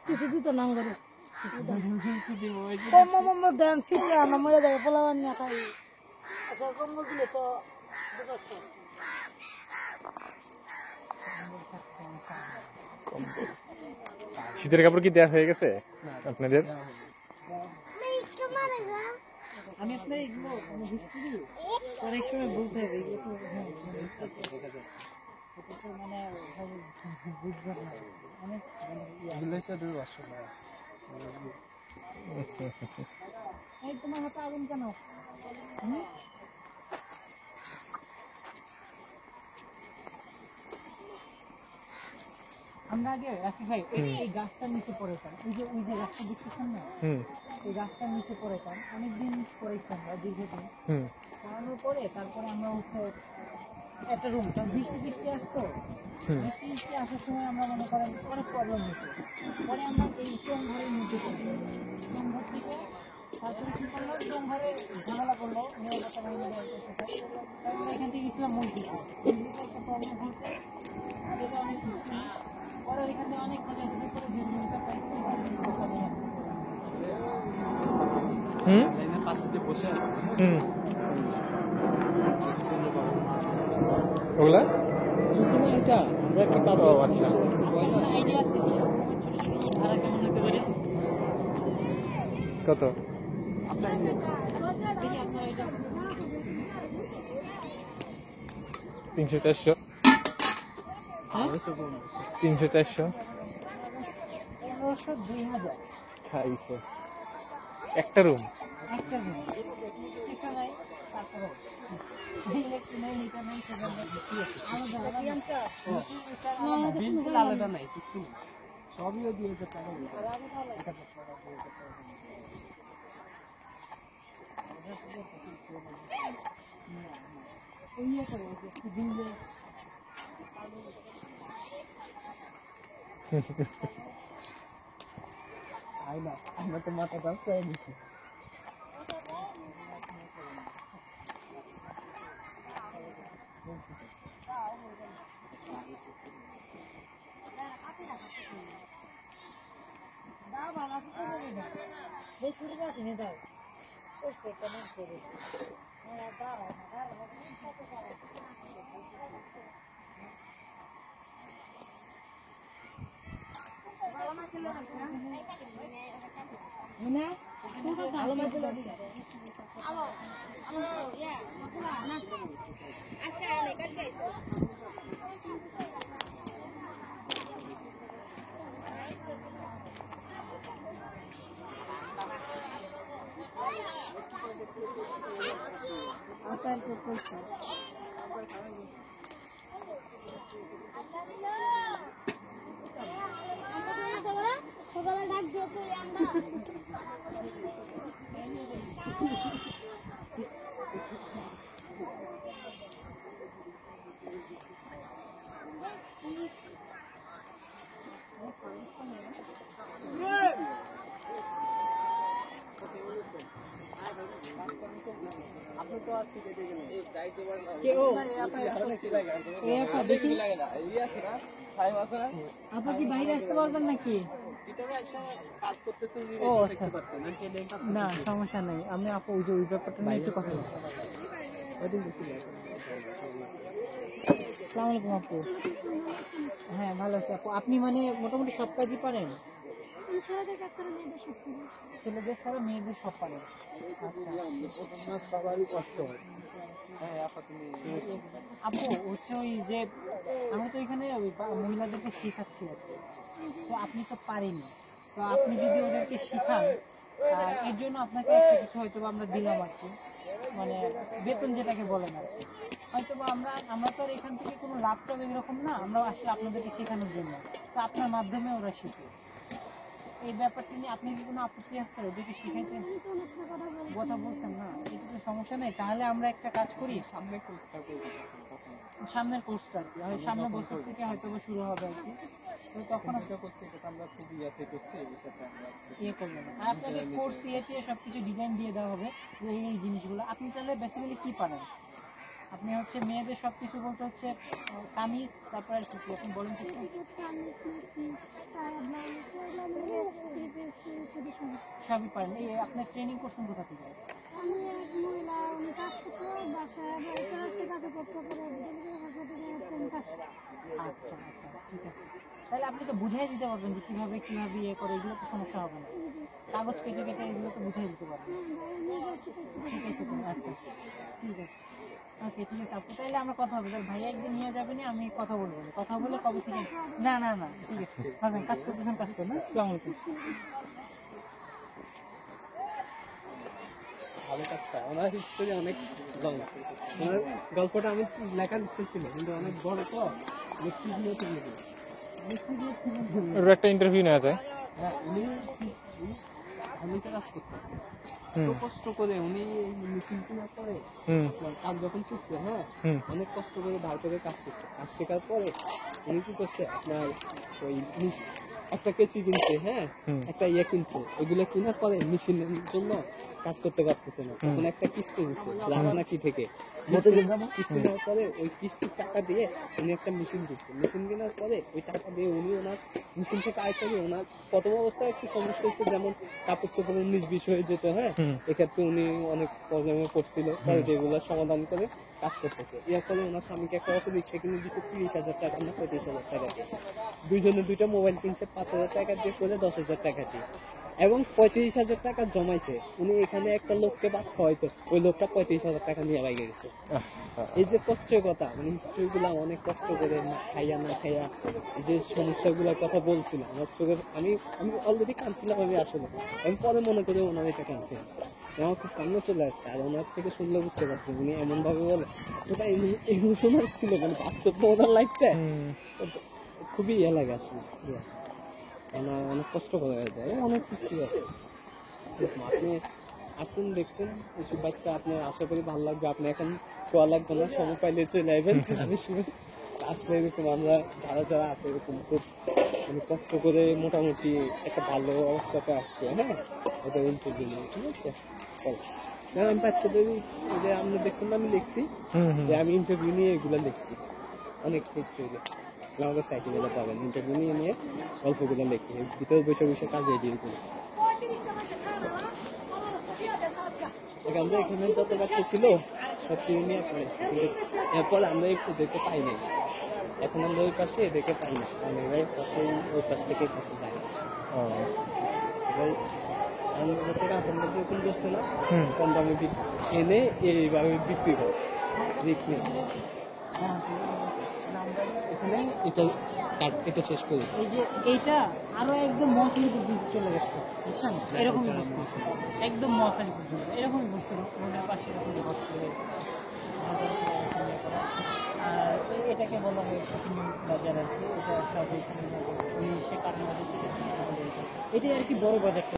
কিছু দিত না করে দেন শীতে আমরা মরে যাবে পোলাবান নিয়ে খাই কম্বল দিলে তো শীতের কাপড় কি দেওয়া হয়ে গেছে আপনাদের? আমি আপনার অনেক সময় বলতে হবে মানে বুঝবেন না অনেক তোমার হাতে আগুন কেন? আমরা আগে এই গাছটার নিচে পড়েতাম, ওই যে গাছটা দেখতেছেন না, এই গাছটার নিচে পড়েতাম অনেকদিন পড়েছি আমরা দীর্ঘদিন। পড়ানোর পরে তারপরে আমরা হচ্ছে একটা রুম, বৃষ্টি আসতো, বৃষ্টি আসার সময় আমরা মনে করেন অনেক প্রবলেম হতো। পরে আমরা এই চোম ঘরের মধ্যে চোম ঘর থেকে তারপরে কি করলো, চোম ঘরে ঝামেলা করলো মেয়ে কথা তারপরে এখান থেকে গেছিলাম মসজিদে, একটা প্রবলেম হতো অনেক কিছু। পরে এখানে অনেক কথা বসে আছে ওগুলা এটা আমরা কি পাবো? আচ্ছা আইডিয়া আছে ভাড়া কেমন হতে পারে? কত? 300-400 300-400 1500-2000 খাইছে একটা রুম। আলাদা নাই কিছু সবই দিয়েছে আমরা তো মাথা ব্যবসা দিচ্ছি। সকালে ডাক দিয়ে আমরা আপনি তো আসছে কেটে গেলেন এই দায়িত্ব বাড়ানো কে ও এই আপা দেখি লাগে না এই আছে না টাইম আছে না আপা কি বাইরে আসতে পারবেন নাকি ভিতরে এসে কাজ করতেছেন ও দেখতে পারতেন না সমস্যা নাই আমি আপু ওই যে ওই ব্যাপারটা নিয়ে একটু কথা বলছি ওইদিন বসে আসসালামু আলাইকুম আপু হ্যাঁ ভালো আছি আপু আপনি মানে মোটামুটি সব কাজই পারেন ছেলেদের ছাড়া মেয়েদের সব পারে আচ্ছা সবারই কষ্ট হয় হ্যাঁ আপু হচ্ছে ওই যে আমরা তো এখানে মহিলাদেরকে শেখাচ্ছি আর কি তো আপনি তো পারেনি তো আপনি যদি ওদেরকে শেখান এর জন্য আপনাকে একটা কিছু হয়তো আমরা দিলাম আর কি মানে বেতন যেটাকে বলেন আর কি হয়তো আমরা তো আর এখান থেকে কোনো লাভ টাভ এরকম না আমরা আসলে আপনাদেরকে শেখানোর জন্য তো আপনার মাধ্যমে ওরা শিখে এই ব্যাপারটা নিয়ে আপনি কি কোনো আপত্তি আছে ওদেরকে শিখাইতে কথা বলছেন না এটা তো সমস্যা নেই তাহলে আমরা একটা কাজ করি সামনের কোর্সটা আর কি সামনের বছর থেকে হয়তো শুরু হবে আর কি তো তখন যেটা করছি এটা আমরা খুব ইয়াতে করছি, এটাতে আমরা ইয়ে করলেন আর আপনাকে কোর্স ইয়েতে সবকিছু ডিজাইন দিয়ে দেওয়া হবে যে এই জিনিসগুলো। আপনি তাহলে বেসিক্যালি কি পারেন? আপনি হচ্ছে মেয়েদের সবকিছু বলতে হচ্ছে কামিজ, তারপর আর কি কি আপনি বলেন তো একটু? সবই পারেন। এই আপনার ট্রেনিং করছেন কোথা থেকে? আমি এক মহিলা, উনি কাজ করতো বাসায়, কাজে করতে পারে আচ্ছা আচ্ছা, ঠিক আছে। তাহলে আপনি তো বুঝিয়ে দিতে পারবেন যে কিভাবে কিভাবে ইয়ে করে, এগুলো তো সমস্যা হবে না। কাগজ কেটে কেটে এগুলো তো বুঝিয়ে দিতে পারবেন। ঠিক আছে তুমি, আচ্ছা ঠিক আছে, ওকে ঠিক আছে আপু। তাহলে আমরা কথা হবে, তাহলে ভাইয়া একদিন নিয়ে যাবেন, আমি কথা বলবো, কথা বলে কবে থেকে। না না না ঠিক আছে, থাকবেন, কাজ করতেছেন, কাজ করবেন। আসসালামু আলাইকুম। ভালো কাজটা। ওনার হিস্টোরি অনেক লং, ওনার গল্পটা আমি লেখার ইচ্ছে ছিল কিন্তু অনেক বড় তো লিখতে গিয়ে চলে গেছে। ওর একটা ইন্টারভিউ নেওয়া যায়। হ্যাঁ, উনি ফার্নিচার কাজ করতেন, হুম তো কষ্ট করে উনি মেশিন কেনার পরে হুম আপনার কাজ যখন শিখছে, হ্যাঁ হুম অনেক কষ্ট করে ধার করে কাজ শিখছে। কাজ শেখার পরে উনি কি করছে, আপনার ওই একটা কেচি কিনছে, হ্যাঁ হুম একটা ইয়ে কিনছে, ওইগুলো কেনার পরে মেশিনের জন্য কাজ করতে পারতেছে না, তখন একটা কিস্তি দিচ্ছে নাকি থেকে। কিস্তি নেওয়ার পরে ওই কিস্তির টাকা দিয়ে উনি একটা মেশিন দিচ্ছে, মেশিন কেনার পরে ওই টাকা দিয়ে উনি ওনার মেশিন থেকে আয় করে ওনার প্রথম অবস্থায় একটু সমস্যা হয়েছে, যেমন কাপড় চোপড় 19-20 হয়ে যেত, হ্যাঁ হুম এক্ষেত্রে উনি অনেক প্রবলেমে পড়ছিল, তাই যেগুলো সমাধান করে কাজ করতেছে। এর ফলে ওনার স্বামীকে একটা অটো রিক্সা কিনে দিচ্ছে 30,000 টাকা না 35,000 টাকা দিয়ে, দুইজনে দুইটা মোবাইল কিনছে 5,000 টাকা দিয়ে করে 10,000 টাকা দিয়ে, এবং 35,000 টাকা জমাইছে। উনি এখানে একটা লোককে ভাত খাওয়াইতো, ওই লোকটা 35,000 টাকা নিয়ে বাইরে গেছে। এই যে কষ্টের কথা, মানে হিস্ট্রি গুলা অনেক কষ্ট করে খাইয়া না খাইয়া এই যে সমস্যাগুলোর কথা বলছিলাম, আমার চোখের আমি আমি অলরেডি কাঁদছিলাম। আমি আসলে আমি পরে মনে করে ওনার এটা কাঁদছিলাম, আমার খুব কান্না চলে আসছে। আর ওনার থেকে শুনলে বুঝতে পারছি উনি এমন ভাবে বলে, ওটা ইমোশনাল ছিল, মানে বাস্তব তো ওনার লাইফটা খুবই ইয়ে লাগে আসলে। অনেক কষ্ট করা যায়, অনেক কিছু আছে। আপনি আসুন, দেখছেন এইসব বাচ্চা, আপনার আশা করি ভালো লাগবে। আপনি এখন খোয়া লাগবে না, সময় পাইলে চলে আসবেন। আমি আসলে এরকম আমরা যারা যারা আছে এরকম খুব মানে কষ্ট করে মোটামুটি একটা ভালো অবস্থাতে আসছে, হ্যাঁ ওদের ইন্টারভিউ নিয়ে, ঠিক আছে। আমি বাচ্চাদের যে আপনি দেখছেন আমি লিখছি, যে আমি ইন্টারভিউ নিয়ে এগুলো লিখছি, অনেক হিস্ট্রি লিখছি। আমাদের সাইটে গেলে পাবেন, ইন্টারভিউ নিয়ে গল্পগুলো লিখি, ভিতরে বসে বসে কাজে দিয়ে করি। আমরা এখানে যত বাচ্চা ছিল সব চিনি নিয়ে পড়েছি, কিন্তু এরপর আমরা একটু দেখতে পাই নাই। এখন আমরা ওই পাশে দেখে পাই না, এবার পাশেই ওই পাশ থেকে পাশে যাই না। এবার আমাদের থেকে আসামটা এরকম করছে না, কম দামে এনে এইভাবে বিক্রি করে রিক্স নেই। এখানে এটা শেষ করি। এই যে এইটা আরো একদম মহাখালী পর্যন্ত চলে গেছে, বুঝছেন? এরকমই বুঝতে, একদম মহাখালী পর্যন্ত এরকমই বুঝতে রোডের পাশে এরকম হচ্ছে। আর এটাকে বলা হয় প্রতিদিন বাজার আর কি, এটা সব এখানে সে কারণে এটাই আর কি বড় বাজারটা।